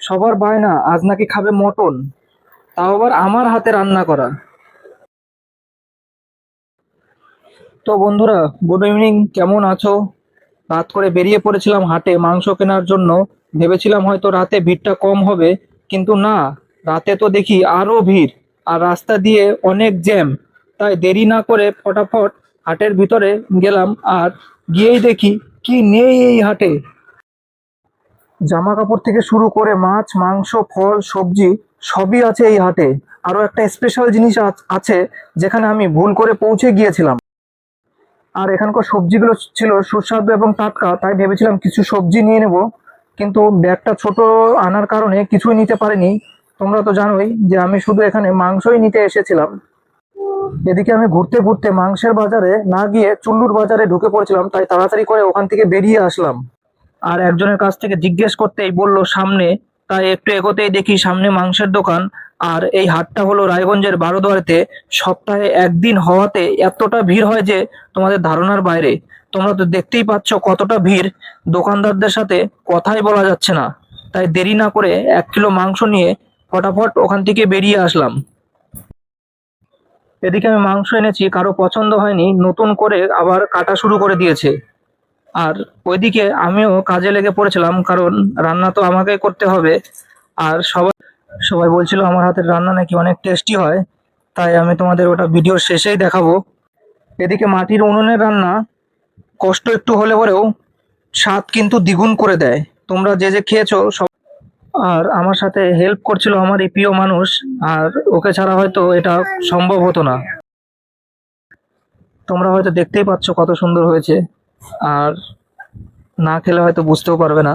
সবার বায়না আজ নাকি খাবে মটন, তাও আবার আমার হাতে রান্না করা। তো বন্ধুরা, গুড ইভিনিং, কেমন আছো? রাত করে বেরিয়ে পড়েছিলাম হাটে মাংস কেনার জন্য। ভেবেছিলাম হয়তো রাতে ভিড়টা কম হবে, কিন্তু না, রাতে তো দেখি আরো ভিড়, আর রাস্তা দিয়ে অনেক জ্যাম। তাই দেরি না করে ফটাফট হাটের ভিতরে গেলাম, আর গিয়েই দেখি কি নেই এই হাটে। জামা কাপড় থেকে শুরু করে মাছ মাংস ফল সবজি সবই আছে এই হাটে। আরো একটা স্পেশাল জিনিস আছে, যেখানে আমি ভুল করে পৌঁছে গিয়েছিলাম। আর এখানকার সবজিগুলো ছিল সুস্বাদু এবং টাটকা, তাই ভেবেছিলাম কিছু সবজি নিয়ে নেব, কিন্তু ব্যাগটা ছোট আনার কারণে কিছুই নিতে পারিনি। তোমরা তো জানোই যে আমি শুধু এখানে মাংসই নিতে এসেছিলাম। এদিকে আমি ঘুরতে ঘুরতে মাংসের বাজারে না গিয়ে চুল্লুর বাজারে ঢুকে পড়েছিলাম, তাই তাড়াতাড়ি করে ওখান থেকে বেরিয়ে আসলাম। আর একজনের কাছ থেকে জিজ্ঞেস করতেই বলল সামনে, তাই একটু এগোতেই দেখি সামনে মাংসের দোকান। আর এই হাটটা হলো রায়গঞ্জের বারোদুয়ারিতে। সপ্তাহে একদিন হওয়াতে এতটা ভিড় হয় যে তোমাদের ধারণার বাইরে। তোমরা তো দেখতেই পাচ্ছ কতটা ভিড়, দোকানদারদের সাথে কথাই বলা যাচ্ছে না। তাই দেরি না করে 1 কিলো মাংস নিয়ে ফটাফট ওখান থেকে বেরিয়ে আসলাম। এদিকে আমি মাংস এনেছি, কারো পছন্দ হয়নি, নতুন করে আবার কাটা শুরু করে দিয়েছে। আর ওইদিকে আমিও কাজে লেগে পড়েছিলাম, কারণ রান্না তো আমাকেই করতে হবে। আর সবাই সবাই বলছিল আমার হাতের রান্না নাকি অনেক টেস্টি হয়, তাই আমি তোমাদের ওটা ভিডিওর শেষেই দেখাবো। এদিকে মাটির উনুনের রান্না কষ্ট একটু হলে পরেও স্বাদ কিন্তু দ্বিগুণ করে দেয়। তোমরা যে যে খেয়েছো সব। আর আমার সাথে হেল্প করছিল আমার এই প্রিয় মানুষ, আর ওকে ছাড়া হয়তো এটা সম্ভব হতো না। তোমরা হয়তো দেখতেই পাচ্ছ কত সুন্দর হয়েছে, আর না খেলে হয়তো বুঝতেও পারবে না।